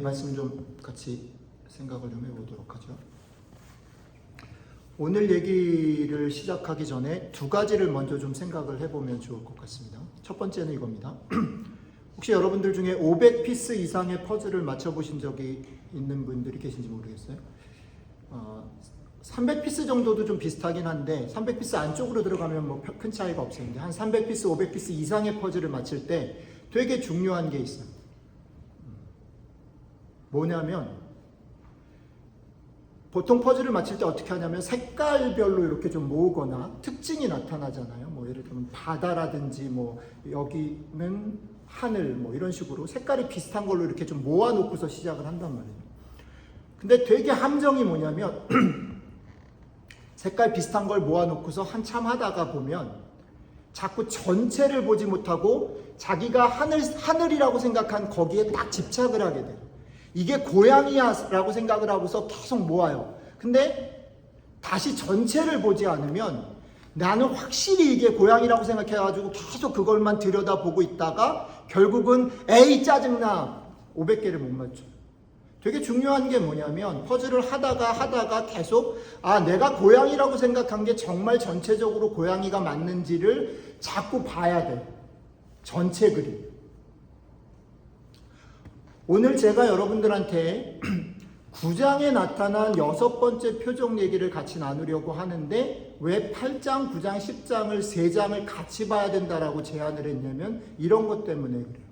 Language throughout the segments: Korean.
말씀 좀 같이 생각을 좀 해보도록 하죠. 오늘 얘기를 시작하기 전에 두 가지를 먼저 좀 생각을 해보면 좋을 것 같습니다. 첫 번째는 이겁니다. 혹시 여러분들 중에 500피스 이상의 퍼즐을 맞춰보신 적이 있는 분들이 계신지 모르겠어요. 300피스 정도도 좀 비슷하긴 한데 300피스 안쪽으로 들어가면 뭐 큰 차이가 없었는데 한 300피스, 500피스 이상의 퍼즐을 맞출 때 되게 중요한 게 있어요. 뭐냐면 보통 퍼즐을 맞출 때 어떻게 하냐면 색깔별로 이렇게 좀 모으거나 특징이 나타나잖아요. 뭐 예를 들면 바다라든지 뭐 여기는 하늘 뭐 이런 식으로 색깔이 비슷한 걸로 이렇게 좀 모아놓고서 시작을 한단 말이에요. 근데 되게 함정이 뭐냐면 색깔 비슷한 걸 모아놓고서 한참 하다가 보면 자꾸 전체를 보지 못하고 자기가 하늘이라고 생각한 거기에 딱 집착을 하게 돼요. 이게 고양이야 라고 생각을 하고서 계속 모아요. 근데 다시 전체를 보지 않으면 나는 확실히 이게 고양이라고 생각해가지고 계속 그걸만 들여다보고 있다가 결국은 에이 짜증나 500개를 못 맞춰. 되게 중요한 게 뭐냐면 퍼즐을 하다가 계속 내가 고양이라고 생각한 게 정말 전체적으로 고양이가 맞는지를 자꾸 봐야 돼. 전체 그림. 오늘 제가 여러분들한테 9장에 나타난 6번째 표적 얘기를 같이 나누려고 하는데 왜 8장, 9장, 10장을 3장을 같이 봐야 된다라고 제안을 했냐면 이런 것 때문에 그래요.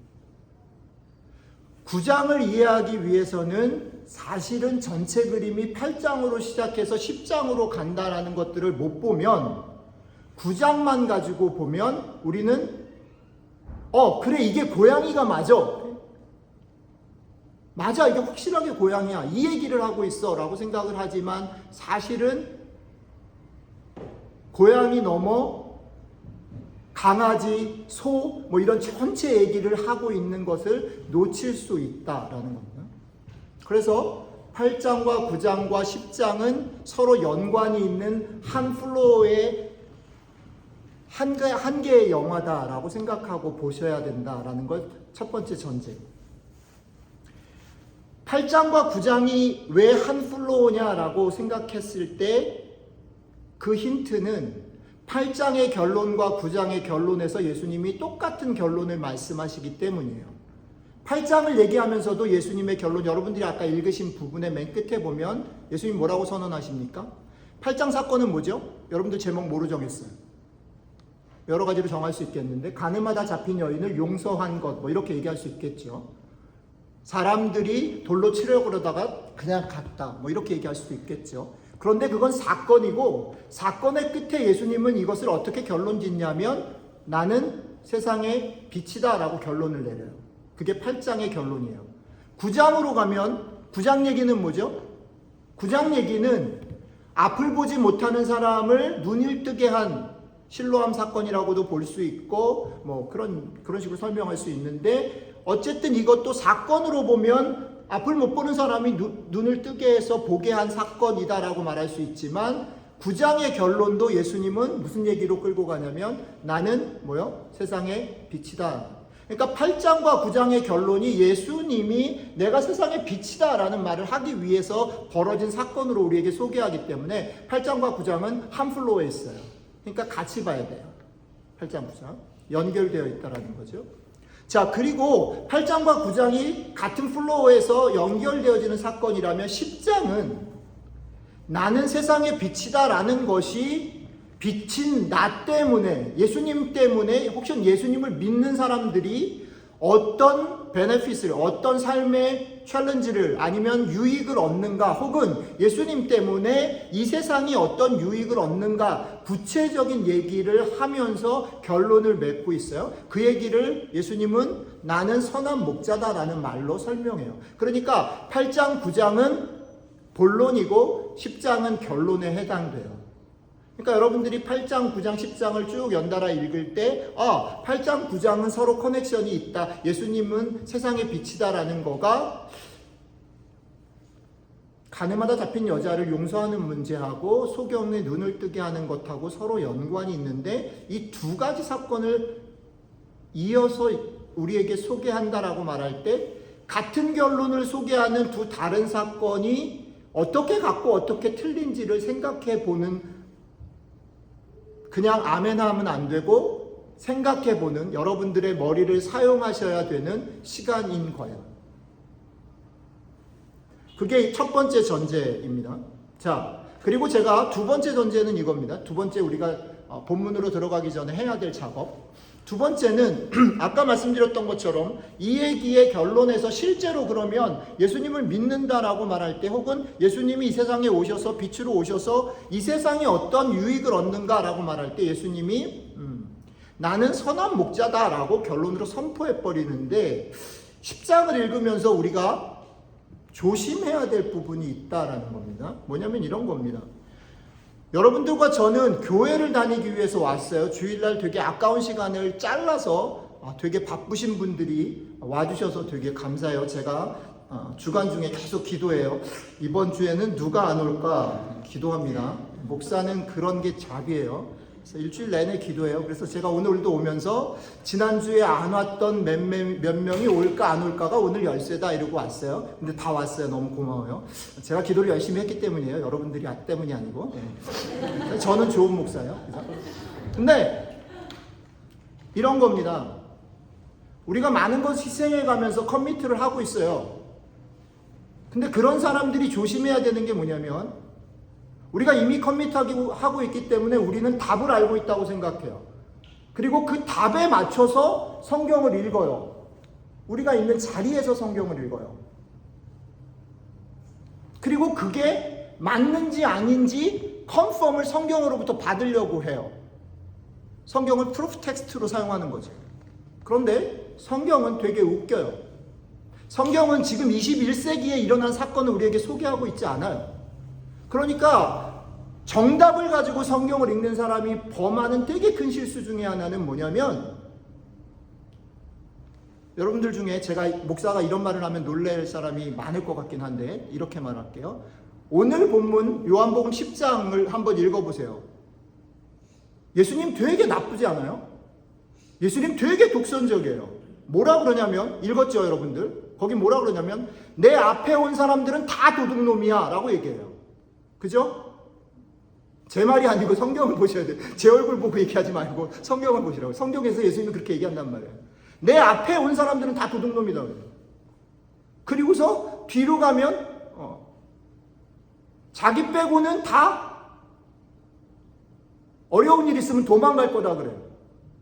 9장을 이해하기 위해서는 사실은 전체 그림이 8장으로 시작해서 10장으로 간다라는 것들을 못 보면 9장만 가지고 보면 우리는 그래 이게 고양이가 맞아 이게 확실하게 고양이야 이 얘기를 하고 있어 라고 생각을 하지만 사실은 고양이 넘어 강아지, 소 뭐 이런 전체 얘기를 하고 있는 것을 놓칠 수 있다라는 겁니다. 그래서 8장과 9장과 10장은 서로 연관이 있는 한 플로어의 한 개의 영화다라고 생각하고 보셔야 된다라는 걸 첫 번째 전제. 8장과 9장이 왜 한 플로어냐라고 생각했을 때 그 힌트는 8장의 결론과 9장의 결론에서 예수님이 똑같은 결론을 말씀하시기 때문이에요. 8장을 얘기하면서도 예수님의 결론, 여러분들이 아까 읽으신 부분의 맨 끝에 보면 예수님 뭐라고 선언하십니까? 8장 사건은 뭐죠? 여러분들 제목 뭐로 정했어요? 여러 가지로 정할 수 있겠는데 가늠하다 잡힌 여인을 용서한 것 뭐 이렇게 얘기할 수 있겠죠. 사람들이 돌로 치려고 그러다가 그냥 갔다 뭐 이렇게 얘기할 수도 있겠죠. 그런데 그건 사건이고 사건의 끝에 예수님은 이것을 어떻게 결론 짓냐면 나는 세상의 빛이다 라고 결론을 내려요. 그게 8장의 결론이에요. 9장으로 가면 9장 얘기는 뭐죠? 9장 얘기는 앞을 보지 못하는 사람을 눈을 뜨게 한 실로암 사건이라고도 볼 수 있고 뭐 그런 식으로 설명할 수 있는데 어쨌든 이것도 사건으로 보면 앞을 못 보는 사람이 눈을 뜨게 해서 보게 한 사건이다라고 말할 수 있지만 9장의 결론도 예수님은 무슨 얘기로 끌고 가냐면 나는 세상의 빛이다. 그러니까 8장과 9장의 결론이 예수님이 내가 세상의 빛이다 라는 말을 하기 위해서 벌어진 사건으로 우리에게 소개하기 때문에 8장과 9장은 한 플로어에 있어요. 그러니까 같이 봐야 돼요. 8장, 9장. 연결되어 있다라는 거죠. 자, 그리고 8장과 9장이 같은 플로어에서 연결되어지는 사건이라면 10장은 나는 세상의 빛이다 라는 것이 빛인 나 때문에 예수님 때문에 혹시 예수님을 믿는 사람들이 어떤 베네핏을 어떤 삶의 챌린지를 아니면 유익을 얻는가 혹은 예수님 때문에 이 세상이 어떤 유익을 얻는가 구체적인 얘기를 하면서 결론을 맺고 있어요. 그 얘기를 예수님은 나는 선한 목자다라는 말로 설명해요. 그러니까 8장 9장은 본론이고 10장은 결론에 해당돼요. 그러니까 여러분들이 8장, 9장, 10장을 쭉 연달아 읽을 때 8장, 9장은 서로 커넥션이 있다. 예수님은 세상의 빛이다라는 거가 가늠하다 잡힌 여자를 용서하는 문제하고 소경의 눈을 뜨게 하는 것하고 서로 연관이 있는데 이 두 가지 사건을 이어서 우리에게 소개한다라고 말할 때 같은 결론을 소개하는 두 다른 사건이 어떻게 같고 어떻게 틀린지를 생각해 보는, 그냥 아멘 하면 안 되고 생각해 보는, 여러분들의 머리를 사용하셔야 되는 시간인 거예요. 그게 첫 번째 전제입니다. 자, 그리고 제가 두 번째 전제는 이겁니다. 두 번째, 우리가 본문으로 들어가기 전에 해야 될 작업. 두 번째는 아까 말씀드렸던 것처럼 이 얘기의 결론에서 실제로 그러면 예수님을 믿는다라고 말할 때, 혹은 예수님이 이 세상에 오셔서 빛으로 오셔서 이 세상에 어떤 유익을 얻는가라고 말할 때 예수님이 나는 선한 목자다라고 결론으로 선포해 버리는데, 10장을 읽으면서 우리가 조심해야 될 부분이 있다라는 겁니다. 뭐냐면 이런 겁니다. 여러분들과 저는 교회를 다니기 위해서 왔어요. 주일날 되게 아까운 시간을 잘라서 되게 바쁘신 분들이 와주셔서 되게 감사해요. 제가 주간 중에 계속 기도해요. 이번 주에는 누가 안 올까 기도합니다. 목사는 그런 게 잡이에요. 그래서 일주일 내내 기도해요. 그래서 제가 오늘도 오면서 지난주에 안 왔던 몇 명이 올까 안 올까가 오늘 열쇠다 이러고 왔어요. 근데 다 왔어요. 너무 고마워요. 제가 기도를 열심히 했기 때문이에요. 여러분들이 때문이 아니고. 네. 저는 좋은 목사예요. 근데 이런 겁니다. 우리가 많은 것 희생해 가면서 커미트를 하고 있어요. 근데 그런 사람들이 조심해야 되는 게 뭐냐면, 우리가 이미 커밋하고 있기 때문에 우리는 답을 알고 있다고 생각해요. 그리고 그 답에 맞춰서 성경을 읽어요. 우리가 있는 자리에서 성경을 읽어요. 그리고 그게 맞는지 아닌지 컨펌을 성경으로부터 받으려고 해요. 성경을 프루프 텍스트로 사용하는 거죠. 그런데 성경은 되게 웃겨요. 성경은 지금 21세기에 일어난 사건을 우리에게 소개하고 있지 않아요. 그러니까 정답을 가지고 성경을 읽는 사람이 범하는 되게 큰 실수 중에 하나는 뭐냐면, 여러분들 중에 제가 목사가 이런 말을 하면 놀랄 사람이 많을 것 같긴 한데 이렇게 말할게요. 오늘 본문 요한복음 10장을 한번 읽어보세요. 예수님 되게 나쁘지 않아요? 예수님 되게 독선적이에요. 뭐라 그러냐면, 읽었죠 여러분들? 거기 뭐라 그러냐면, 내 앞에 온 사람들은 다 도둑놈이야 라고 얘기해요. 그죠? 제 말이 아니고 성경을 보셔야 돼요. 제 얼굴 보고 얘기하지 말고 성경을 보시라고. 성경에서 예수님이 그렇게 얘기한단 말이에요. 내 앞에 온 사람들은 다 도둑놈이다. 그리고서 뒤로 가면 자기 빼고는 다 어려운 일 있으면 도망갈 거다 그래요.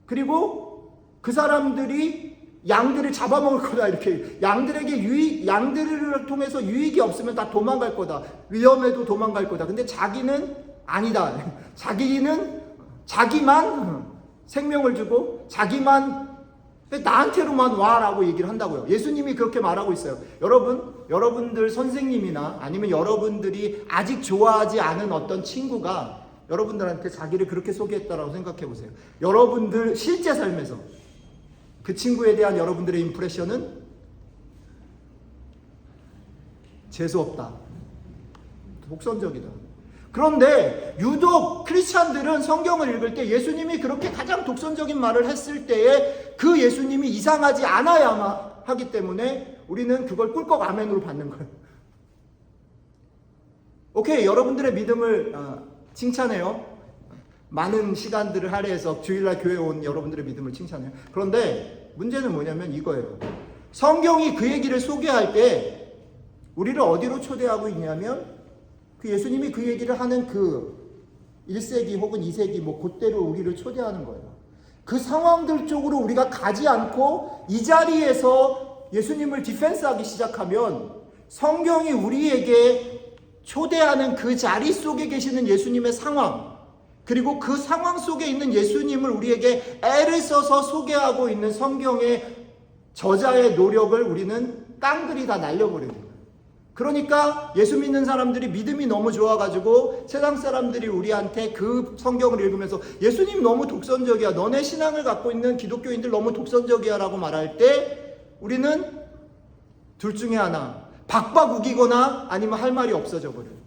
그리고 그 사람들이 양들을 잡아먹을 거다, 이렇게. 양들을 통해서 유익이 없으면 다 도망갈 거다. 위험해도 도망갈 거다. 근데 자기는 아니다. 자기만 생명을 주고 자기만 나한테로만 와라고 얘기를 한다고요. 예수님이 그렇게 말하고 있어요. 여러분들 선생님이나 아니면 여러분들이 아직 좋아하지 않은 어떤 친구가 여러분들한테 자기를 그렇게 소개했다라고 생각해 보세요. 여러분들 실제 삶에서 그 친구에 대한 여러분들의 임프레션은 재수없다, 독선적이다. 그런데 유독 크리스찬들은 성경을 읽을 때 예수님이 그렇게 가장 독선적인 말을 했을 때에 그 예수님이 이상하지 않아야만 하기 때문에 우리는 그걸 꿀꺽 아멘으로 받는 거예요. 오케이, 여러분들의 믿음을 칭찬해요. 많은 시간들을 할애해서 주일날 교회에 온 여러분들의 믿음을 칭찬해요. 그런데 문제는 뭐냐면 이거예요. 성경이 그 얘기를 소개할 때 우리를 어디로 초대하고 있냐면, 그 예수님이 그 얘기를 하는 그 1세기 혹은 2세기 그때로 우리를 초대하는 거예요. 그 상황들 쪽으로 우리가 가지 않고 이 자리에서 예수님을 디펜스하기 시작하면, 성경이 우리에게 초대하는 그 자리 속에 계시는 예수님의 상황, 그리고 그 상황 속에 있는 예수님을 우리에게 애를 써서 소개하고 있는 성경의 저자의 노력을 우리는 깡그리 다 날려버리는 거예요. 그러니까 예수 믿는 사람들이 믿음이 너무 좋아가지고 세상 사람들이 우리한테 그 성경을 읽으면서 예수님 너무 독선적이야, 너네 신앙을 갖고 있는 기독교인들 너무 독선적이야 라고 말할 때 우리는 둘 중에 하나, 박박 우기거나 아니면 할 말이 없어져 버려요.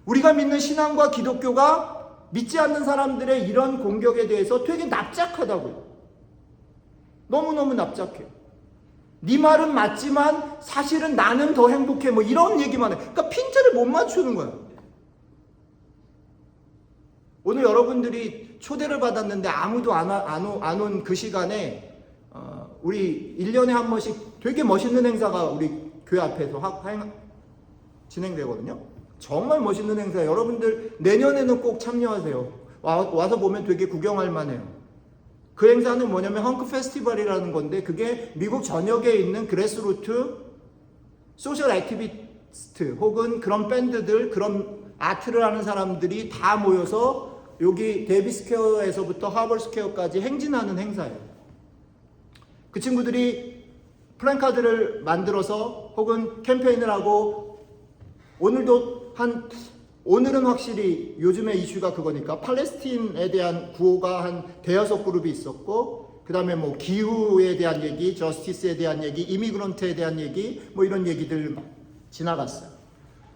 우리가 믿는 신앙과 기독교가 믿지 않는 사람들의 이런 공격에 대해서 되게 납작하다고요. 너무너무 납작해요. 네 말은 맞지만 사실은 나는 더 행복해. 뭐 이런 얘기만 해. 그러니까 핀트를 못 맞추는 거야. 오늘 여러분들이 초대를 받았는데 아무도 안 온 그 시간에 우리 1년에 한 번씩 되게 멋있는 행사가 우리 교회 앞에서 진행되거든요. 정말 멋있는 행사. 여러분들 내년에는 꼭 참여하세요. 와서 보면 되게 구경할 만해요. 그 행사는 뭐냐면 헝크 페스티벌이라는 건데 그게 미국 전역에 있는 그래스루트 소셜 액티비스트 혹은 그런 밴드들, 그런 아트를 하는 사람들이 다 모여서 여기 데이비스퀘어에서부터 하버스퀘어까지 행진하는 행사예요. 그 친구들이 플랜카드를 만들어서 혹은 캠페인을 하고 오늘은 확실히 요즘의 이슈가 그거니까 팔레스틴에 대한 구호가 한 대여섯 그룹이 있었고 그 다음에 뭐 기후에 대한 얘기, 저스티스에 대한 얘기, 이미그런트에 대한 얘기 뭐 이런 얘기들 지나갔어요.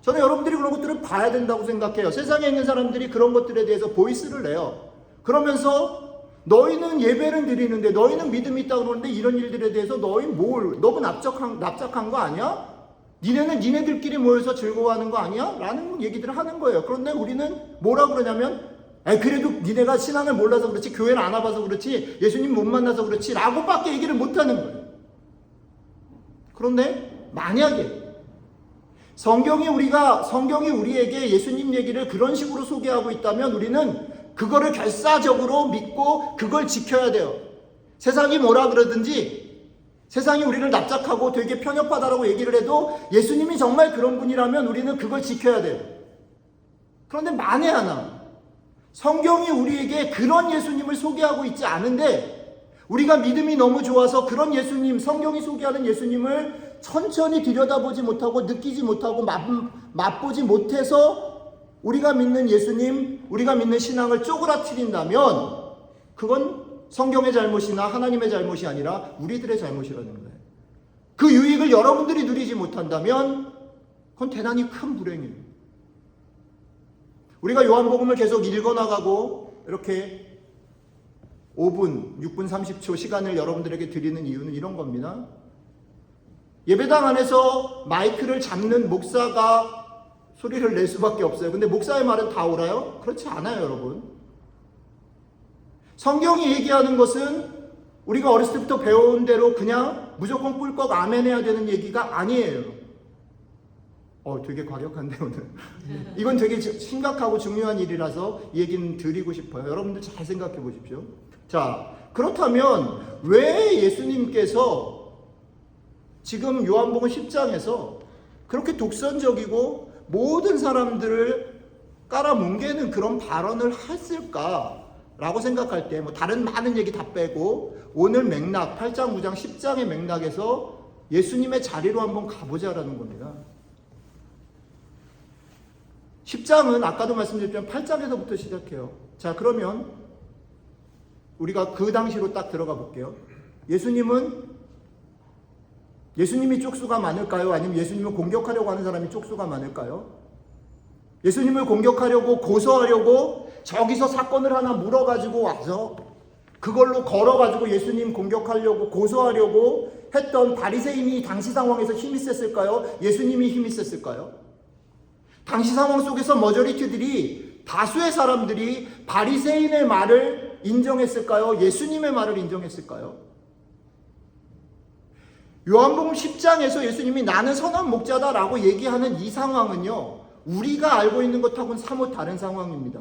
저는 여러분들이 그런 것들을 봐야 된다고 생각해요. 세상에 있는 사람들이 그런 것들에 대해서 보이스를 내요. 그러면서 너희는 예배를 드리는데 너희는 믿음이 있다고 그러는데 이런 일들에 대해서 너희 너무 납작한 거 아니야? 니네는 니네들끼리 모여서 즐거워하는 거 아니야? 라는 얘기들을 하는 거예요. 그런데 우리는 뭐라 그러냐면 그래도 니네가 신앙을 몰라서 그렇지, 교회를 안 와봐서 그렇지, 예수님 못 만나서 그렇지 라고밖에 얘기를 못하는 거예요. 그런데 만약에 성경이 우리에게 예수님 얘기를 그런 식으로 소개하고 있다면 우리는 그거를 결사적으로 믿고 그걸 지켜야 돼요. 세상이 뭐라 그러든지 세상이 우리를 납작하고 되게 편협하다라고 얘기를 해도 예수님이 정말 그런 분이라면 우리는 그걸 지켜야 돼요. 그런데 만에 하나 성경이 우리에게 그런 예수님을 소개하고 있지 않은데 우리가 믿음이 너무 좋아서 그런 예수님, 성경이 소개하는 예수님을 천천히 들여다보지 못하고 느끼지 못하고 맛보지 못해서 우리가 믿는 예수님, 우리가 믿는 신앙을 쪼그라뜨린다면 그건 성경의 잘못이나 하나님의 잘못이 아니라 우리들의 잘못이라는 거예요. 그 유익을 여러분들이 누리지 못한다면 그건 대단히 큰 불행이에요. 우리가 요한복음을 계속 읽어나가고 이렇게 5분, 6분 30초 시간을 여러분들에게 드리는 이유는 이런 겁니다. 예배당 안에서 마이크를 잡는 목사가 소리를 낼 수밖에 없어요. 근데 목사의 말은 다 옳아요? 그렇지 않아요, 여러분. 성경이 얘기하는 것은 우리가 어렸을 때부터 배운 대로 그냥 무조건 꿀꺽 아멘 해야 되는 얘기가 아니에요. 되게 과격한데 오늘. 이건 되게 심각하고 중요한 일이라서 이 얘기는 드리고 싶어요. 여러분들 잘 생각해 보십시오. 자, 그렇다면 왜 예수님께서 지금 요한복음 10장에서 그렇게 독선적이고 모든 사람들을 깔아뭉개는 그런 발언을 했을까? 라고 생각할 때 다른 많은 얘기 다 빼고 오늘 맥락 8장, 9장, 10장의 맥락에서 예수님의 자리로 한번 가보자라는 겁니다. 10장은 아까도 말씀드렸지만 8장에서부터 시작해요. 자, 그러면 우리가 그 당시로 딱 들어가 볼게요. 예수님이 쪽수가 많을까요? 아니면 예수님을 공격하려고 하는 사람이 쪽수가 많을까요? 예수님을 공격하려고 고소하려고 저기서 사건을 하나 물어가지고 와서 그걸로 걸어가지고 예수님 공격하려고 고소하려고 했던 바리새인이 당시 상황에서 힘이 셌을까요? 예수님이 힘이 셌을까요? 당시 상황 속에서 머저리티들이 다수의 사람들이 바리새인의 말을 인정했을까요? 예수님의 말을 인정했을까요? 요한복음 10장에서 예수님이 나는 선한 목자다라고 얘기하는 이 상황은요, 우리가 알고 있는 것하고는 사뭇 다른 상황입니다.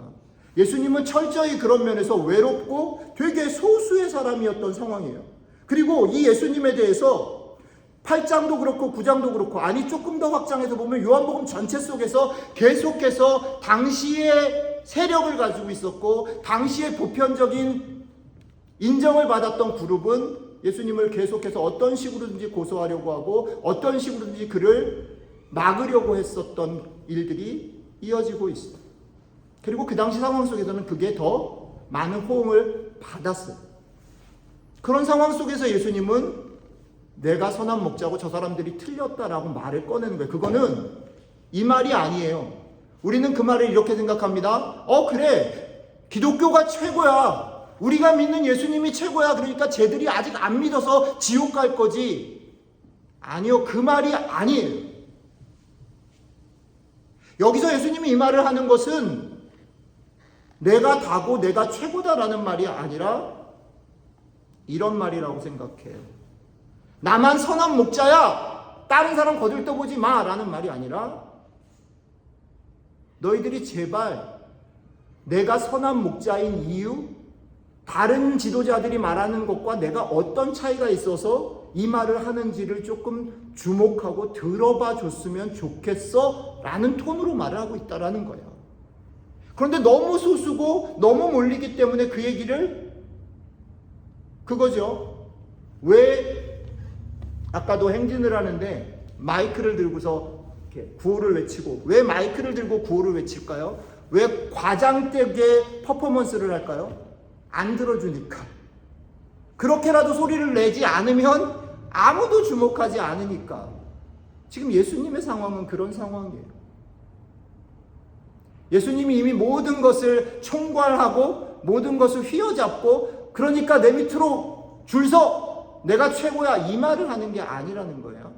예수님은 철저히 그런 면에서 외롭고 되게 소수의 사람이었던 상황이에요. 그리고 이 예수님에 대해서 8장도 그렇고 9장도 그렇고, 아니 조금 더 확장해서 보면 요한복음 전체 속에서 계속해서 당시의 세력을 가지고 있었고 당시의 보편적인 인정을 받았던 그룹은 예수님을 계속해서 어떤 식으로든지 고소하려고 하고 어떤 식으로든지 그를 막으려고 했었던 일들이 이어지고 있어요. 그리고 그 당시 상황 속에서는 그게 더 많은 호응을 받았어요. 그런 상황 속에서 예수님은 내가 선한 목자고 저 사람들이 틀렸다라고 말을 꺼내는 거예요. 그거는 이 말이 아니에요. 우리는 그 말을 이렇게 생각합니다. 그래, 기독교가 최고야. 우리가 믿는 예수님이 최고야. 그러니까 쟤들이 아직 안 믿어서 지옥 갈 거지. 아니요, 그 말이 아니에요. 여기서 예수님이 이 말을 하는 것은 내가 다고 내가 최고다라는 말이 아니라 이런 말이라고 생각해요. 나만 선한 목자야, 다른 사람 거들떠보지 마 라는 말이 아니라 너희들이 제발 내가 선한 목자인 이유, 다른 지도자들이 말하는 것과 내가 어떤 차이가 있어서 이 말을 하는지를 조금 주목하고 들어봐 줬으면 좋겠어 라는 톤으로 말을 하고 있다라는 거예요. 그런데 너무 소수고 너무 몰리기 때문에 그 얘기를 그거죠. 왜 아까도 행진을 하는데 마이크를 들고서 이렇게 구호를 외치고, 왜 마이크를 들고 구호를 외칠까요? 왜 과장되게 퍼포먼스를 할까요? 안 들어주니까. 그렇게라도 소리를 내지 않으면 아무도 주목하지 않으니까. 지금 예수님의 상황은 그런 상황이에요. 예수님이 이미 모든 것을 총괄하고 모든 것을 휘어잡고, 그러니까 내 밑으로 줄 서, 내가 최고야, 이 말을 하는 게 아니라는 거예요.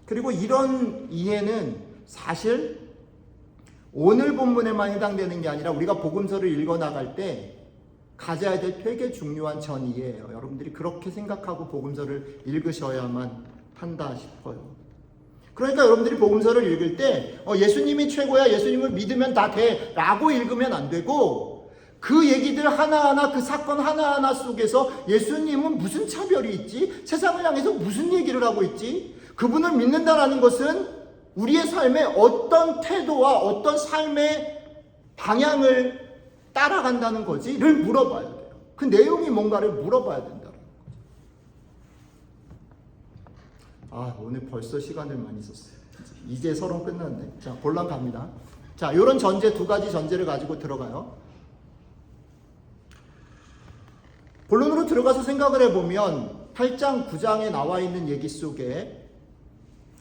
그리고 이런 이해는 사실 오늘 본문에만 해당되는 게 아니라 우리가 복음서를 읽어나갈 때 가져야 될 되게 중요한 전이에요. 여러분들이 그렇게 생각하고 복음서를 읽으셔야만 한다 싶어요. 그러니까 여러분들이 복음서를 읽을 때 예수님이 최고야, 예수님을 믿으면 다 돼 라고 읽으면 안 되고, 그 얘기들 하나하나, 그 사건 하나하나 속에서 예수님은 무슨 차별이 있지? 세상을 향해서 무슨 얘기를 하고 있지? 그분을 믿는다라는 것은 우리의 삶에 어떤 태도와 어떤 삶의 방향을 따라간다는 거지를 물어봐야 돼요. 그 내용이 뭔가를 물어봐야 된다는 거죠. 오늘 벌써 시간을 많이 썼어요. 이제 서론 끝났네. 자, 본론 갑니다. 자, 이런 전제, 두 가지 전제를 가지고 들어가요. 본론으로 들어가서 생각을 해보면 8장, 9장에 나와 있는 얘기 속에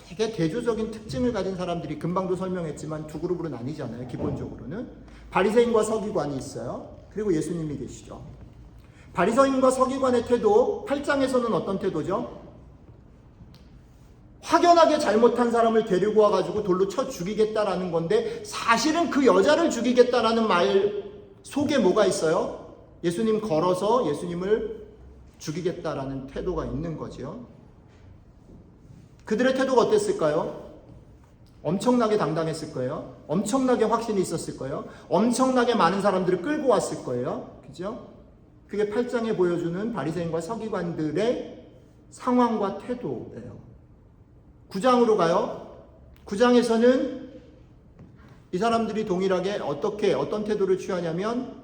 되게 대조적인 특징을 가진 사람들이, 금방도 설명했지만 두 그룹으로 나뉘잖아요. 기본적으로는 바리새인과 서기관이 있어요. 그리고 예수님이 계시죠. 바리새인과 서기관의 태도, 8장에서는 어떤 태도죠? 확연하게 잘못한 사람을 데리고 와가지고 돌로 쳐 죽이겠다라는 건데, 사실은 그 여자를 죽이겠다라는 말 속에 뭐가 있어요? 예수님 걸어서 예수님을 죽이겠다라는 태도가 있는 거죠. 그들의 태도가 어땠을까요? 엄청나게 당당했을 거예요. 엄청나게 확신이 있었을 거예요. 엄청나게 많은 사람들을 끌고 왔을 거예요. 그죠? 그게 8장에 보여주는 바리새인과 서기관들의 상황과 태도예요. 9장으로 가요. 9장에서는 이 사람들이 동일하게 어떤 태도를 취하냐면,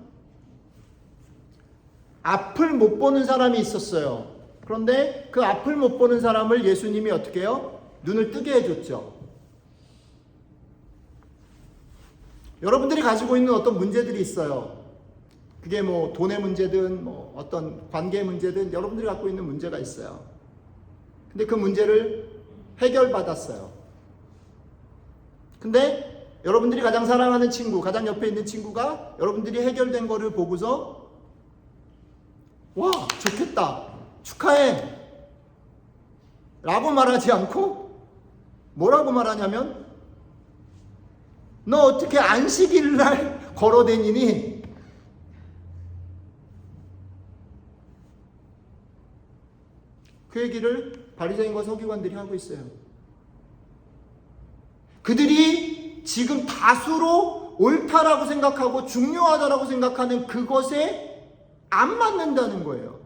앞을 못 보는 사람이 있었어요. 그런데 그 앞을 못 보는 사람을 예수님이 어떻게 해요? 눈을 뜨게 해줬죠. 여러분들이 가지고 있는 어떤 문제들이 있어요. 그게 뭐 돈의 문제든 뭐 어떤 관계 문제든 여러분들이 갖고 있는 문제가 있어요. 근데 그 문제를 해결받았어요. 근데 여러분들이 가장 사랑하는 친구, 가장 옆에 있는 친구가 여러분들이 해결된 거를 보고서 와, 좋겠다, 축하해 라고 말하지 않고 뭐라고 말하냐면, 너 어떻게 안식일날 걸어다니니? 그 얘기를 바리새인과 서기관들이 하고 있어요. 그들이 지금 다수로 옳다라고 생각하고 중요하다라고 생각하는 그것에 안 맞는다는 거예요.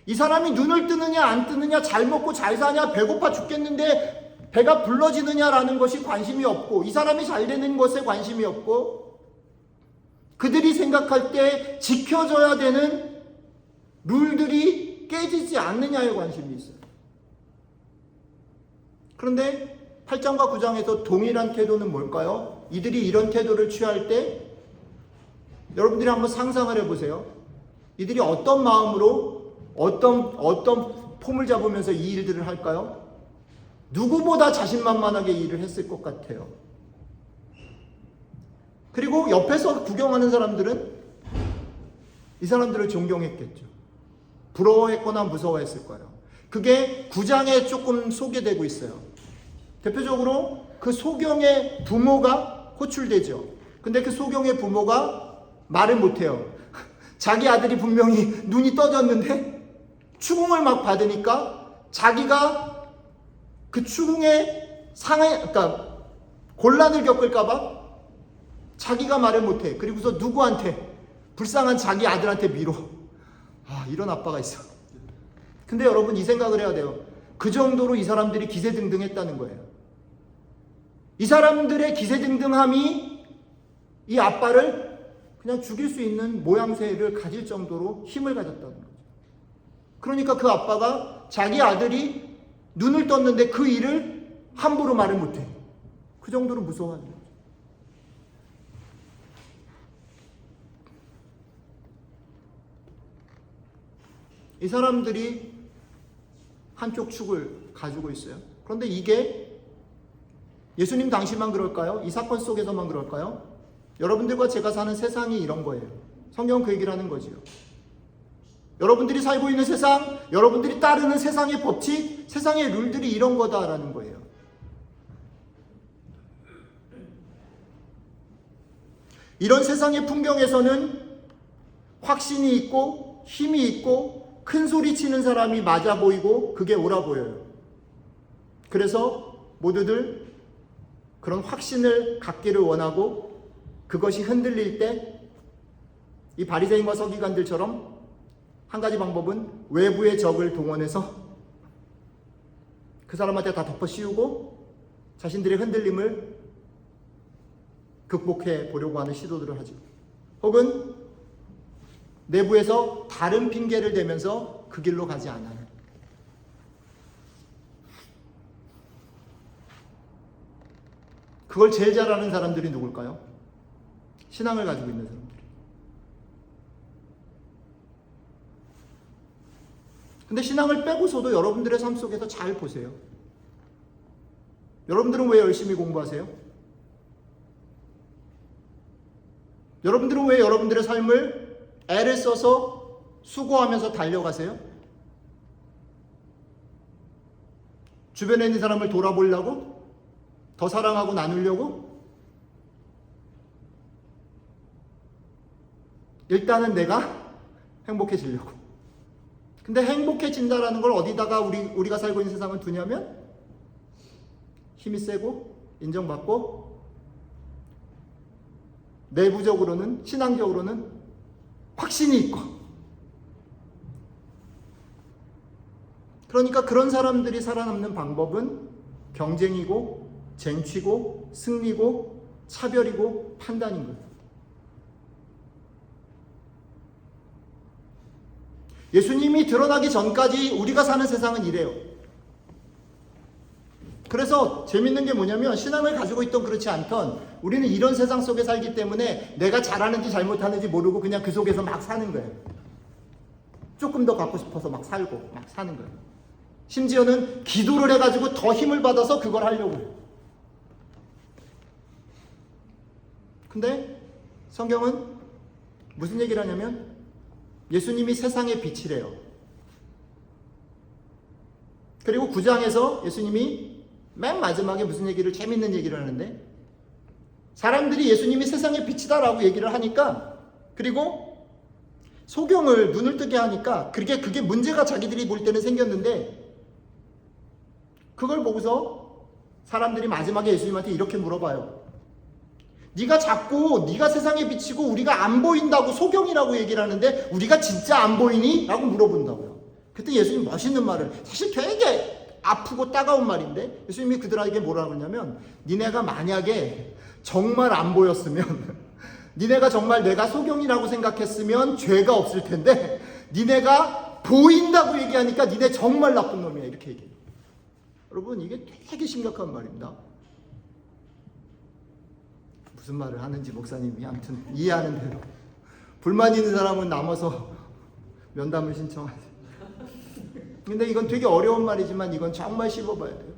이 사람이 눈을 뜨느냐 안 뜨느냐, 잘 먹고 잘 사냐, 배고파 죽겠는데 배가 불러지느냐라는 것이 관심이 없고, 이 사람이 잘 되는 것에 관심이 없고, 그들이 생각할 때 지켜져야 되는 룰들이 깨지지 않느냐에 관심이 있어요. 그런데 8장과 9장에서 동일한 태도는 뭘까요? 이들이 이런 태도를 취할 때 여러분들이 한번 상상을 해보세요. 이들이 어떤 마음으로 어떤 폼을 잡으면서 이 일들을 할까요? 누구보다 자신만만하게 일을 했을 것 같아요. 그리고 옆에서 구경하는 사람들은 이 사람들을 존경했겠죠. 부러워했거나 무서워했을 거예요. 그게 9장에 조금 소개되고 있어요. 대표적으로 그 소경의 부모가 호출되죠. 근데 그 소경의 부모가 말을 못해요. 자기 아들이 분명히 눈이 떠졌는데 추궁을 막 받으니까 자기가 그 추궁에 그러니까 곤란을 겪을까봐 자기가 말을 못해. 그리고서 누구한테? 불쌍한 자기 아들한테 밀어. 이런 아빠가 있어. 근데 여러분 이 생각을 해야 돼요. 그 정도로 이 사람들이 기세등등했다는 거예요. 이 사람들의 기세등등함이 이 아빠를 그냥 죽일 수 있는 모양새를 가질 정도로 힘을 가졌다는 거죠. 그러니까 그 아빠가 자기 아들이 눈을 떴는데 그 일을 함부로 말을 못해. 그 정도로 무서워하는 거죠. 이 사람들이 한쪽 축을 가지고 있어요. 그런데 이게 예수님 당시만 그럴까요? 이 사건 속에서만 그럴까요? 여러분들과 제가 사는 세상이 이런 거예요. 성경은 그 얘기를 하는 거지요. 여러분들이 살고 있는 세상, 여러분들이 따르는 세상의 법칙, 세상의 룰들이 이런 거다라는 거예요. 이런 세상의 풍경에서는 확신이 있고 힘이 있고 큰 소리 치는 사람이 맞아 보이고 그게 옳아 보여요. 그래서 모두들 그런 확신을 갖기를 원하고 그것이 흔들릴 때 이 바리새인과 서기관들처럼 한 가지 방법은 외부의 적을 동원해서 그 사람한테 다 덮어 씌우고 자신들의 흔들림을 극복해 보려고 하는 시도들을 하죠. 혹은 내부에서 다른 핑계를 대면서 그 길로 가지 않아요. 그걸 제일 잘하는 사람들이 누굴까요? 신앙을 가지고 있는 사람들. 근데 신앙을 빼고서도 여러분들의 삶 속에서 잘 보세요. 여러분들은 왜 열심히 공부하세요? 여러분들은 왜 여러분들의 삶을 애를 써서 수고하면서 달려가세요? 주변에 있는 사람을 돌아보려고? 더 사랑하고 나누려고? 일단은 내가 행복해지려고. 근데 행복해진다라는 걸 어디다가 우리가 살고 있는 세상을 두냐면 힘이 세고 인정받고 내부적으로는 신앙적으로는 확신이 있고 그러니까 그런 사람들이 살아남는 방법은 경쟁이고 쟁취고 승리고 차별이고 판단인 거예요. 예수님이 드러나기 전까지 우리가 사는 세상은 이래요. 그래서 재밌는 게 뭐냐면 신앙을 가지고 있던 그렇지 않던 우리는 이런 세상 속에 살기 때문에 내가 잘하는지 잘못하는지 모르고 그냥 그 속에서 막 사는 거예요. 조금 더 갖고 싶어서 막 살고 막 사는 거예요. 심지어는 기도를 해가지고 더 힘을 받아서 그걸 하려고 해요. 근데 성경은 무슨 얘기를 하냐면 예수님이 세상의 빛이래요. 그리고 9장에서 예수님이 맨 마지막에 무슨 얘기를 재밌는 얘기를 하는데 사람들이 예수님이 세상의 빛이다라고 얘기를 하니까 그리고 소경을 눈을 뜨게 하니까 그게 문제가 자기들이 볼 때는 생겼는데 그걸 보고서 사람들이 마지막에 예수님한테 이렇게 물어봐요. 네가 자꾸 네가 세상에 비치고 우리가 안 보인다고 소경이라고 얘기를 하는데 우리가 진짜 안 보이니? 라고 물어본다고요. 그때 예수님 멋있는 말을 사실 되게 아프고 따가운 말인데 예수님이 그들에게 뭐라고 하냐면 니네가 만약에 정말 안 보였으면 니네가 정말 내가 소경이라고 생각했으면 죄가 없을 텐데 니네가 보인다고 얘기하니까 니네 정말 나쁜 놈이야 이렇게 얘기해요. 여러분 이게 되게 심각한 말입니다. 무슨 말을 하는지 목사님이 아무튼 이해하는 대로 불만 있는 사람은 남아서 면담을 신청하세요. 근데 이건 되게 어려운 말이지만 이건 정말 씹어봐야 돼요.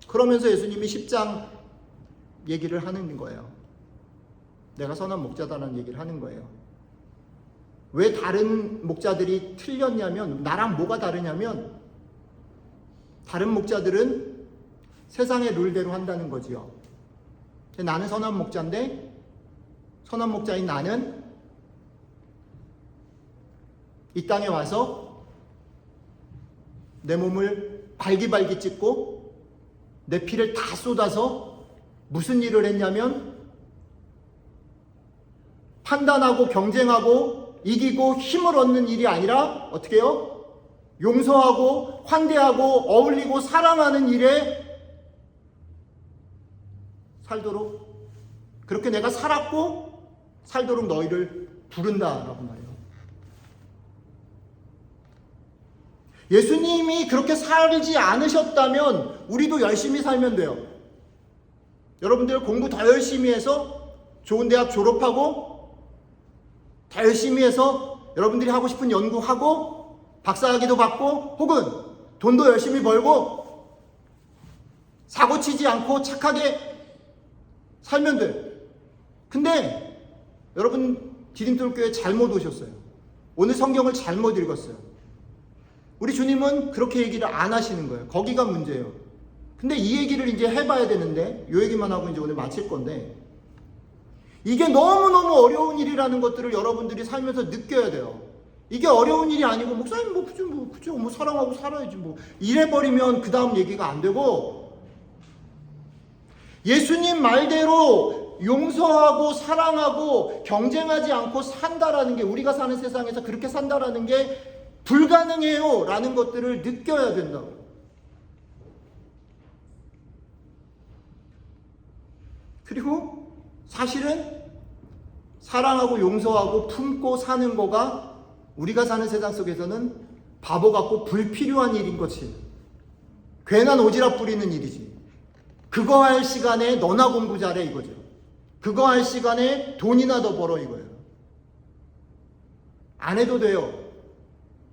그러면서 예수님이 10장 얘기를 하는 거예요. 내가 선한 목자다라는 얘기를 하는 거예요. 왜 다른 목자들이 틀렸냐면, 나랑 뭐가 다르냐면, 다른 목자들은 세상의 룰대로 한다는 거지요. 나는 선한 목자인데, 선한 목자인 나는 이 땅에 와서 내 몸을 발기발기 찢고 내 피를 다 쏟아서 무슨 일을 했냐면, 판단하고 경쟁하고 이기고 힘을 얻는 일이 아니라 어떻게 해요? 용서하고 환대하고 어울리고 사랑하는 일에 살도록, 그렇게 내가 살았고 살도록 너희를 부른다라고 말해요. 예수님이 그렇게 살지 않으셨다면 우리도 열심히 살면 돼요. 여러분들 공부 더 열심히 해서 좋은 대학 졸업하고, 더 열심히 해서 여러분들이 하고 싶은 연구하고 박사학위도 받고, 혹은 돈도 열심히 벌고 사고치지 않고 착하게 살면 돼. 근데 여러분 디딤돌교회 잘못 오셨어요. 오늘 성경을 잘못 읽었어요. 우리 주님은 그렇게 얘기를 안 하시는 거예요. 거기가 문제예요. 근데 이 얘기를 이제 해봐야 되는데, 이 얘기만 하고 이제 오늘 마칠 건데, 이게 너무너무 어려운 일이라는 것들을 여러분들이 살면서 느껴야 돼요. 이게 어려운 일이 아니고, 목사님 그죠, 사랑하고 살아야지 이래버리면 그 다음 얘기가 안 되고, 예수님 말대로 용서하고 사랑하고 경쟁하지 않고 산다라는 게, 우리가 사는 세상에서 그렇게 산다라는 게 불가능해요 라는 것들을 느껴야 된다고. 그리고 사실은 사랑하고 용서하고 품고 사는 거가 우리가 사는 세상 속에서는 바보 같고 불필요한 일인 것이, 괜한 오지랖 부리는 일이지. 그거 할 시간에 너나 공부 잘해 이거죠. 그거 할 시간에 돈이나 더 벌어 이거예요. 안 해도 돼요.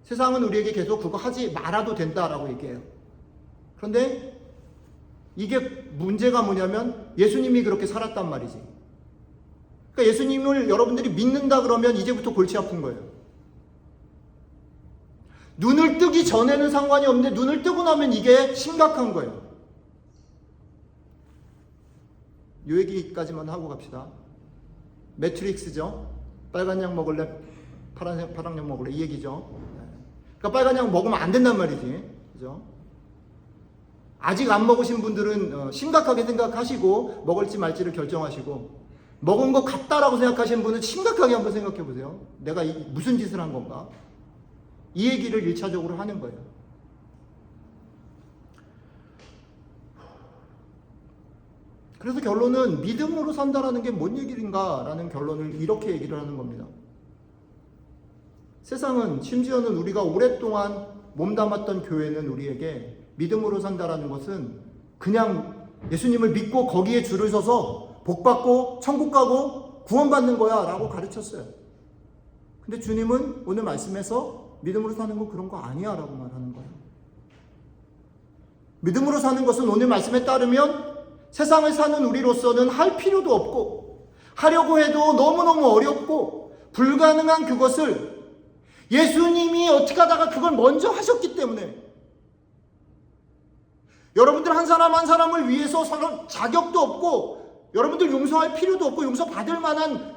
세상은 우리에게 계속 그거 하지 말아도 된다라고 얘기해요. 그런데 이게 문제가 뭐냐면, 예수님이 그렇게 살았단 말이지. 그러니까 예수님을 여러분들이 믿는다 그러면 이제부터 골치 아픈 거예요. 눈을 뜨기 전에는 상관이 없는데 눈을 뜨고 나면 이게 심각한 거예요. 이 얘기까지만 하고 갑시다. 매트릭스죠. 빨간 약 먹을래? 파란 약 먹을래? 이 얘기죠. 그러니까 빨간 약 먹으면 안 된단 말이지. 그죠? 아직 안 먹으신 분들은 심각하게 생각하시고 먹을지 말지를 결정하시고, 먹은 것 같다라고 생각하시는 분은 심각하게 한번 생각해 보세요. 내가 무슨 짓을 한 건가? 이 얘기를 1차적으로 하는 거예요. 그래서 결론은 믿음으로 산다라는 게 뭔 얘기인가라는 결론을 이렇게 얘기를 하는 겁니다. 세상은, 심지어는 우리가 오랫동안 몸담았던 교회는 우리에게 믿음으로 산다라는 것은 그냥 예수님을 믿고 거기에 줄을 서서 복받고 천국 가고 구원받는 거야 라고 가르쳤어요. 근데 주님은 오늘 말씀에서 믿음으로 사는 건 그런 거 아니야 라고 말하는 거예요. 믿음으로 사는 것은 오늘 말씀에 따르면 세상을 사는 우리로서는 할 필요도 없고, 하려고 해도 너무너무 어렵고 불가능한 그것을 예수님이 어떻게 하다가 그걸 먼저 하셨기 때문에, 여러분들 한 사람 한 사람을 위해서 자격도 없고 여러분들 용서할 필요도 없고 용서받을 만한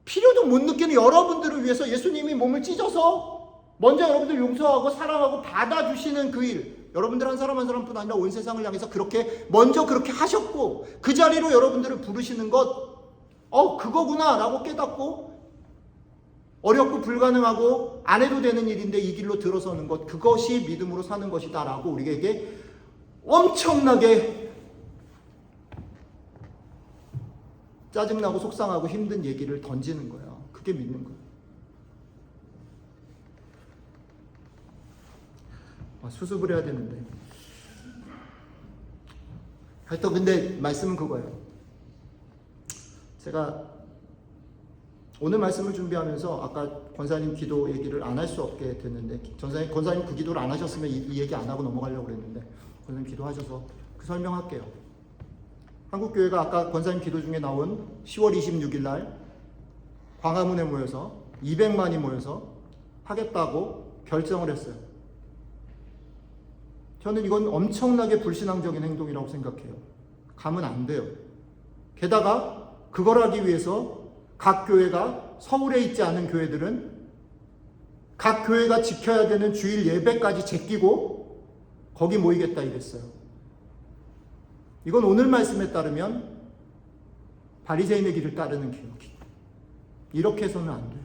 필요도 못 느끼는 여러분들을 위해서 예수님이 몸을 찢어서 먼저 여러분들 용서하고 사랑하고 받아주시는 그 일, 여러분들 한 사람 한 사람뿐 아니라 온 세상을 향해서 먼저 그렇게 하셨고, 그 자리로 여러분들을 부르시는 것, 그거구나 라고 깨닫고, 어렵고 불가능하고 안 해도 되는 일인데 이 길로 들어서는 것, 그것이 믿음으로 사는 것이다 라고 우리에게 엄청나게 짜증나고 속상하고 힘든 얘기를 던지는 거예요. 그게 믿는 거예요. 수습을 해야 되는데. 하여튼 근데 말씀은 그거예요. 제가 오늘 말씀을 준비하면서 아까 권사님 기도 얘기를 안 할 수 없게 됐는데, 권사님 그 기도를 안 하셨으면 이 얘기 안 하고 넘어가려고 그랬는데, 권사님 기도하셔서 그 설명할게요. 한국교회가 아까 권사님 기도 중에 나온 10월 26일 날 광화문에 모여서 200만이 모여서 하겠다고 결정을 했어요. 저는 이건 엄청나게 불신앙적인 행동이라고 생각해요. 가면 안 돼요. 게다가 그걸 하기 위해서 각 교회가, 서울에 있지 않은 교회들은 각 교회가 지켜야 되는 주일 예배까지 제끼고 거기 모이겠다 이랬어요. 이건 오늘 말씀에 따르면 바리새인의 길을 따르는 길이에요. 이렇게 해서는 안 돼요.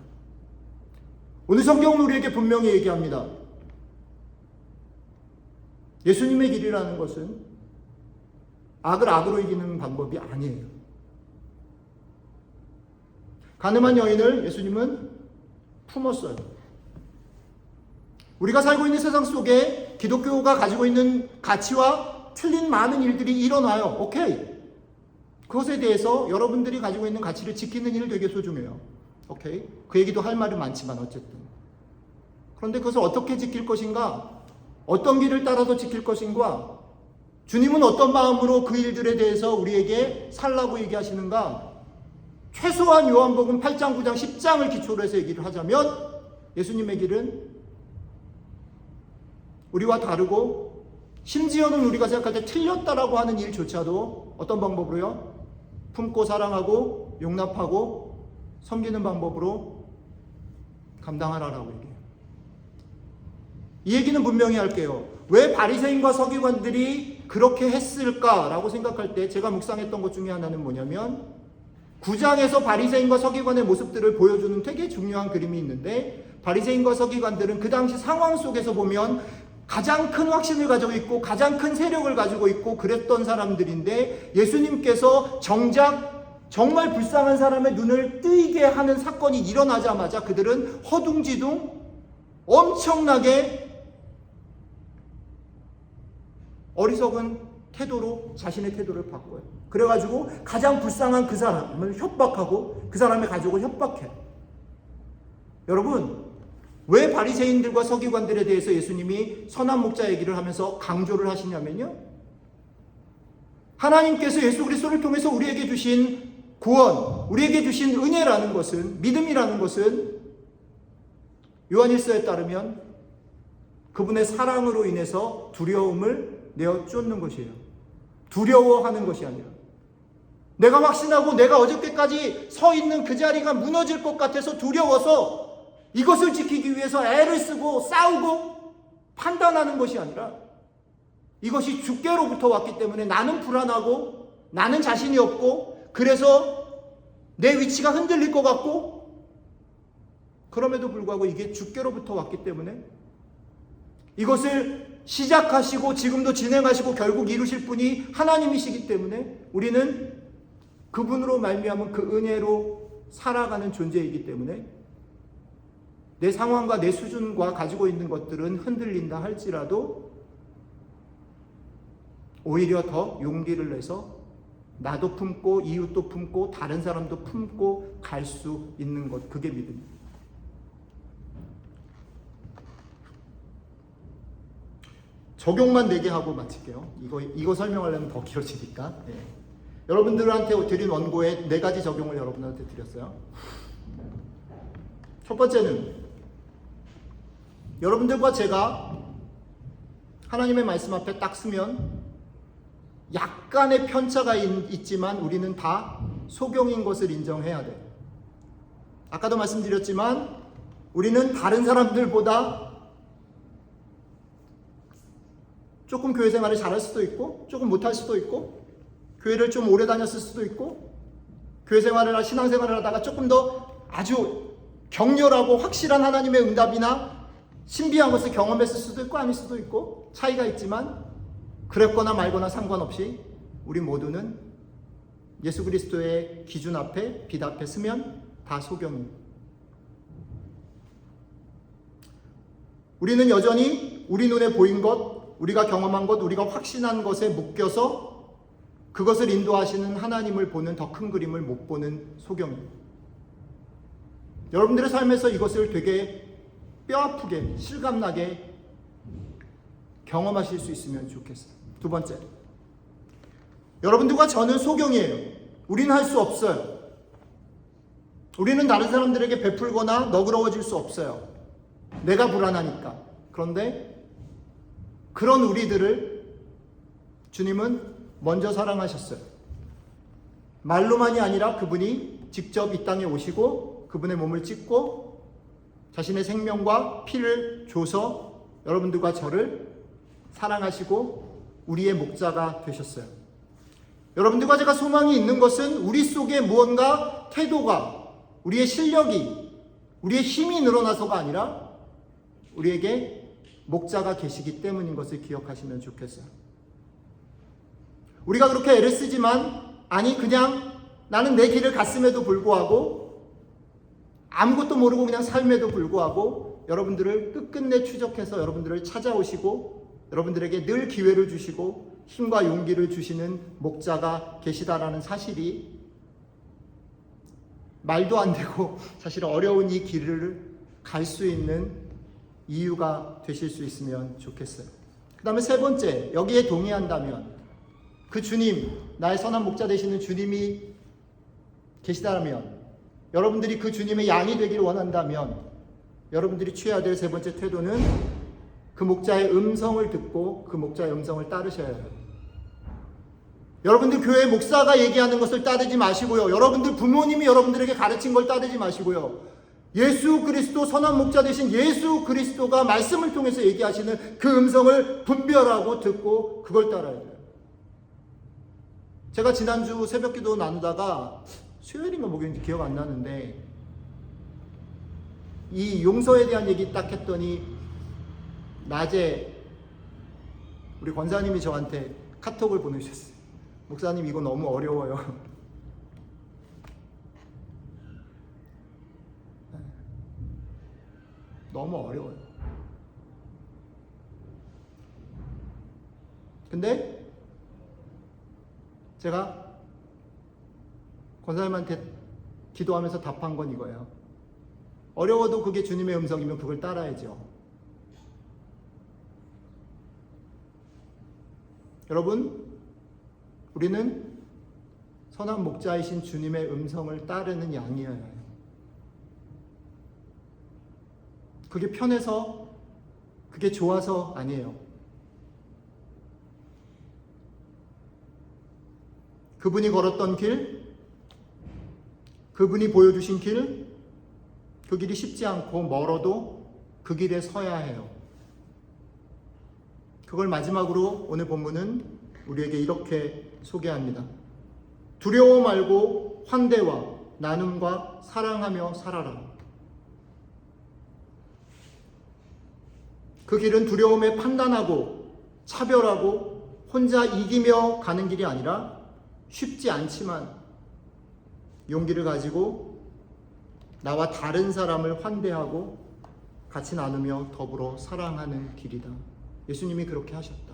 오늘 성경은 우리에게 분명히 얘기합니다. 예수님의 길이라는 것은 악을 악으로 이기는 방법이 아니에요. 가늠한 여인을 예수님은 품었어요. 우리가 살고 있는 세상 속에 기독교가 가지고 있는 가치와 틀린 많은 일들이 일어나요. 오케이. 그것에 대해서 여러분들이 가지고 있는 가치를 지키는 일 되게 소중해요. 오케이. 그 얘기도 할 말은 많지만 어쨌든. 그런데 그것을 어떻게 지킬 것인가? 어떤 길을 따라서 지킬 것인가? 주님은 어떤 마음으로 그 일들에 대해서 우리에게 살라고 얘기하시는가? 최소한 요한복음 8장, 9장, 10장을 기초로 해서 얘기를 하자면 예수님의 길은 우리와 다르고 심지어는 우리가 생각할 때 틀렸다라고 하는 일조차도 어떤 방법으로요? 품고 사랑하고 용납하고 섬기는 방법으로 감당하라라고 얘기해요. 이 얘기는 분명히 할게요. 왜 바리새인과 서기관들이 그렇게 했을까라고 생각할 때 제가 묵상했던 것 중에 하나는 뭐냐면 9장에서 바리새인과 서기관의 모습들을 보여주는 되게 중요한 그림이 있는데 바리새인과 서기관들은 그 당시 상황 속에서 보면 가장 큰 확신을 가지고 있고 가장 큰 세력을 가지고 있고 그랬던 사람들인데 예수님께서 정작 정말 불쌍한 사람의 눈을 뜨이게 하는 사건이 일어나자마자 그들은 허둥지둥 엄청나게 어리석은 태도로 자신의 태도를 바꿔요. 그래가지고 가장 불쌍한 그 사람을 협박하고 그 사람의 가족을 협박해요. 여러분, 왜 바리새인들과 서기관들에 대해서 예수님이 선한 목자 얘기를 하면서 강조를 하시냐면요, 하나님께서 예수 그리스도를 통해서 우리에게 주신 구원, 우리에게 주신 은혜라는 것은, 믿음이라는 것은 요한일서에 따르면 그분의 사랑으로 인해서 두려움을 내어 쫓는 것이에요. 두려워하는 것이 아니라 내가 확신하고 내가 어저께까지 서 있는 그 자리가 무너질 것 같아서 두려워서 이것을 지키기 위해서 애를 쓰고 싸우고 판단하는 것이 아니라 이것이 주께로부터 왔기 때문에 나는 불안하고 나는 자신이 없고 그래서 내 위치가 흔들릴 것 같고 그럼에도 불구하고 이게 주께로부터 왔기 때문에 이것을 시작하시고 지금도 진행하시고 결국 이루실 분이 하나님이시기 때문에 우리는 그분으로 말미암은 그 은혜로 살아가는 존재이기 때문에 내 상황과 내 수준과 가지고 있는 것들은 흔들린다 할지라도 오히려 더 용기를 내서 나도 품고 이웃도 품고 다른 사람도 품고 갈 수 있는 것, 그게 믿음입니다. 적용만 4개 하고 마칠게요. 이거 설명하려면 더 길어지니까. 예. 여러분들한테 드린 원고에 4가지 적용을 여러분한테 드렸어요. 첫 번째는 여러분들과 제가 하나님의 말씀 앞에 딱 서면 약간의 편차가 있지만 우리는 다 소경인 것을 인정해야 돼요. 아까도 말씀드렸지만 우리는 다른 사람들보다 조금 교회 생활을 잘할 수도 있고 조금 못할 수도 있고 교회를 좀 오래 다녔을 수도 있고 교회 생활을 신앙생활을 하다가 조금 더 아주 격렬하고 확실한 하나님의 응답이나 신비한 것을 경험했을 수도 있고 아닐 수도 있고 차이가 있지만 그랬거나 말거나 상관없이 우리 모두는 예수 그리스도의 기준 앞에 빛 앞에 서면 다 소경입니다. 우리는 여전히 우리 눈에 보인 것, 우리가 경험한 것, 우리가 확신한 것에 묶여서 그것을 인도하시는 하나님을 보는 더 큰 그림을 못 보는 소경입니다. 여러분들의 삶에서 이것을 되게 뼈아프게 실감나게 경험하실 수 있으면 좋겠어요. 두 번째, 여러분들과 저는 소경이에요. 우리는 할 수 없어요. 우리는 다른 사람들에게 베풀거나 너그러워질 수 없어요. 내가 불안하니까. 그런데 그런 우리들을 주님은 먼저 사랑하셨어요. 말로만이 아니라 그분이 직접 이 땅에 오시고 그분의 몸을 찢고 자신의 생명과 피를 줘서 여러분들과 저를 사랑하시고 우리의 목자가 되셨어요. 여러분들과 제가 소망이 있는 것은 우리 속에 무언가 태도가, 우리의 실력이, 우리의 힘이 늘어나서가 아니라 우리에게 목자가 계시기 때문인 것을 기억하시면 좋겠어요. 우리가 그렇게 애를 쓰지만 아니 그냥 나는 내 길을 갔음에도 불구하고 아무것도 모르고 그냥 삶에도 불구하고 여러분들을 끝끝내 추적해서 여러분들을 찾아오시고 여러분들에게 늘 기회를 주시고 힘과 용기를 주시는 목자가 계시다라는 사실이 말도 안 되고 사실 어려운 이 길을 갈 수 있는 이유가 되실 수 있으면 좋겠어요. 그 다음에 세 번째, 여기에 동의한다면 그 주님, 나의 선한 목자 되시는 주님이 계시다면 여러분들이 그 주님의 양이 되길 원한다면 여러분들이 취해야 될 세 번째 태도는 그 목자의 음성을 듣고 그 목자의 음성을 따르셔야 해요. 여러분들 교회 목사가 얘기하는 것을 따르지 마시고요. 여러분들 부모님이 여러분들에게 가르친 걸 따르지 마시고요. 예수 그리스도 선한 목자 되신 예수 그리스도가 말씀을 통해서 얘기하시는 그 음성을 분별하고 듣고 그걸 따라야 돼요. 제가 지난주 새벽기도 나누다가 수요일인가 목요일인지 기억 안 나는데 이 용서에 대한 얘기 딱 했더니 낮에 우리 권사님이 저한테 카톡을 보내주셨어요. 목사님 이거 너무 어려워요. 너무 어려워요. 근데 제가 권사님한테 기도하면서 답한 건 이거예요. 어려워도 그게 주님의 음성이면 그걸 따라야죠. 여러분, 우리는 선한 목자이신 주님의 음성을 따르는 양이어야 해요. 그게 편해서, 그게 좋아서 아니에요. 그분이 걸었던 길, 그분이 보여주신 길, 그 길이 쉽지 않고 멀어도 그 길에 서야 해요. 그걸 마지막으로 오늘 본문은 우리에게 이렇게 소개합니다. 두려워 말고 환대와 나눔과 사랑하며 살아라. 그 길은 두려움에 판단하고 차별하고 혼자 이기며 가는 길이 아니라 쉽지 않지만 용기를 가지고 나와 다른 사람을 환대하고 같이 나누며 더불어 사랑하는 길이다. 예수님이 그렇게 하셨다.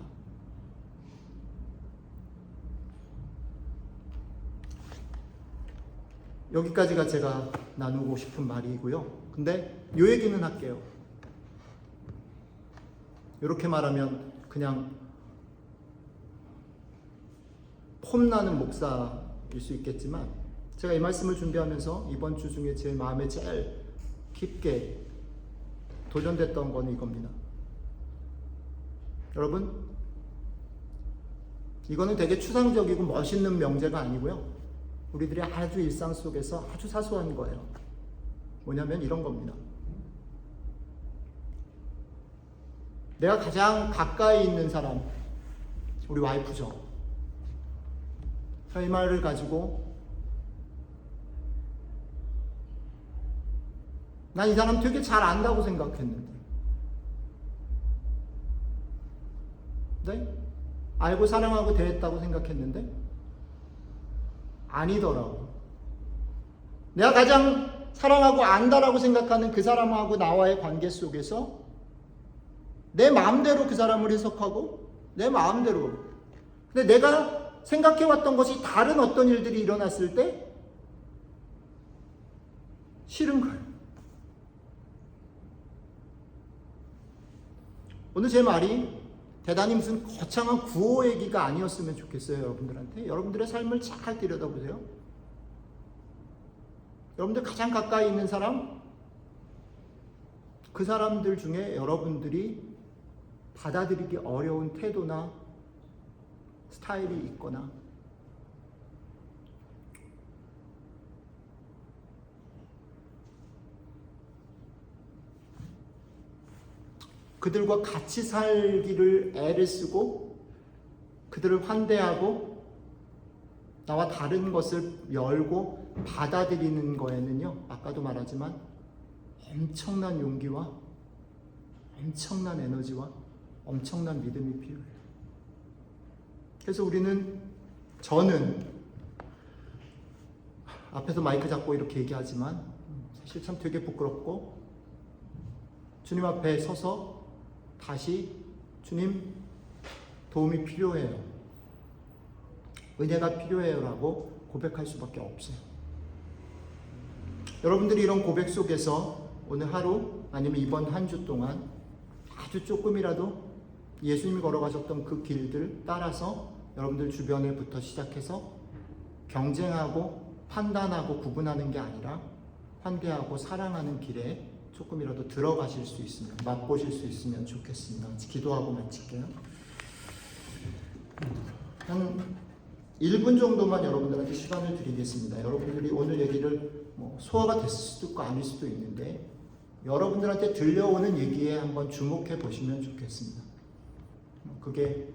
여기까지가 제가 나누고 싶은 말이고요. 근데 요 얘기는 할게요. 이렇게 말하면 그냥 폼나는 목사일 수 있겠지만 제가 이 말씀을 준비하면서 이번 주 중에 제 마음에 제일 깊게 도전됐던 건 이겁니다. 여러분, 이거는 되게 추상적이고 멋있는 명제가 아니고요. 우리들의 아주 일상 속에서 아주 사소한 거예요. 뭐냐면 이런 겁니다. 내가 가장 가까이 있는 사람, 우리 와이프죠. 이 말을 가지고 난 이 사람 되게 잘 안다고 생각했는데, 네? 알고 사랑하고 대했다고 생각했는데 아니더라고. 내가 가장 사랑하고 안다라고 생각하는 그 사람하고 나와의 관계 속에서 내 마음대로 그 사람을 해석하고 내 마음대로, 근데 내가 생각해왔던 것이 다른 어떤 일들이 일어났을 때 싫은 거예요. 오늘 제 말이 대단히 무슨 거창한 구호 얘기가 아니었으면 좋겠어요. 여러분들한테. 여러분들의 삶을 잘 들여다보세요. 여러분들 가장 가까이 있는 사람, 그 사람들 중에 여러분들이 받아들이기 어려운 태도나 스타일이 있거나, 그들과 같이 살기를 애를 쓰고 그들을 환대하고 나와 다른 것을 열고 받아들이는 거에는요, 아까도 말하지만 엄청난 용기와 엄청난 에너지와 엄청난 믿음이 필요해요. 그래서 저는 앞에서 마이크 잡고 이렇게 얘기하지만 사실 참 되게 부끄럽고, 주님 앞에 서서 다시 주님 도움이 필요해요, 은혜가 필요해요 라고 고백할 수밖에 없어요. 여러분들이 이런 고백 속에서 오늘 하루 아니면 이번 한 주 동안 아주 조금이라도 예수님이 걸어가셨던 그 길들 따라서 여러분들 주변에부터 시작해서 경쟁하고 판단하고 구분하는 게 아니라 환대하고 사랑하는 길에 조금이라도 들어가실 수 있으면, 맛보실 수 있으면 좋겠습니다. 기도하고 마칠게요. 한 1분 정도만 여러분들한테 시간을 드리겠습니다. 여러분들이 오늘 얘기를 소화가 됐을 수도 있고 아닐 수도 있는데, 여러분들한테 들려오는 얘기에 한번 주목해 보시면 좋겠습니다. 그게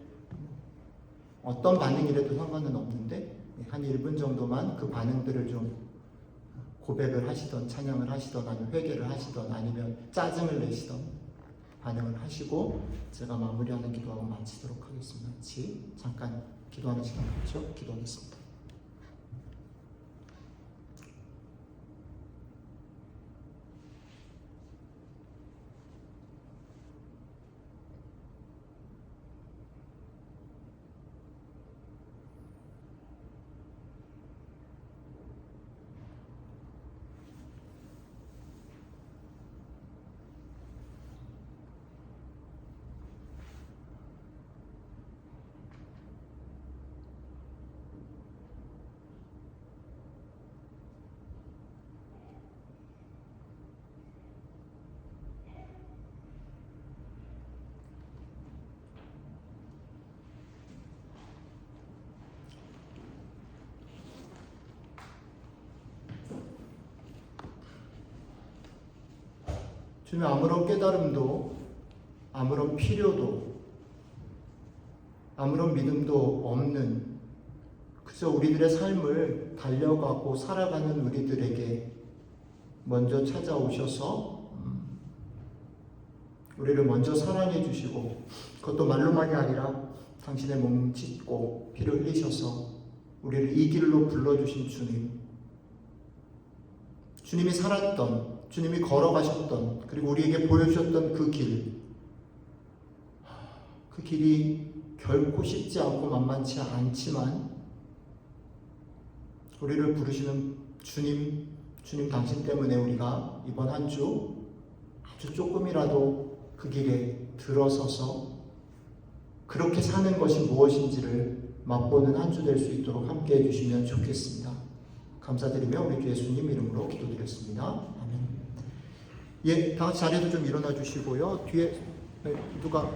어떤 반응이라도 상관은 없는데, 한 1분 정도만 그 반응들을 좀 고백을 하시던, 찬양을 하시던, 아니면 회개를 하시던, 아니면 짜증을 내시던 반응을 하시고 제가 마무리하는 기도하고 마치도록 하겠습니다. 같이 잠깐 기도하는 시간 갖죠? 기도하겠습니다. 주님, 아무런 깨달음도, 아무런 필요도, 아무런 믿음도 없는 그저 우리들의 삶을 달려가고 살아가는 우리들에게 먼저 찾아오셔서 우리를 먼저 사랑해 주시고, 그것도 말로만이 아니라 당신의 몸 찢고 피를 흘리셔서 우리를 이 길로 불러주신 주님, 주님이 살았던, 주님이 걸어가셨던, 그리고 우리에게 보여주셨던 그 길이 결코 쉽지 않고 만만치 않지만 우리를 부르시는 주님 당신 때문에 우리가 이번 한 주 아주 조금이라도 그 길에 들어서서 그렇게 사는 것이 무엇인지를 맛보는 한 주 될 수 있도록 함께 해주시면 좋겠습니다. 감사드리며 우리 주 예수님 이름으로 기도드렸습니다. 아멘. 다 같이 자리에도 좀 일어나 주시고요. 뒤에 누가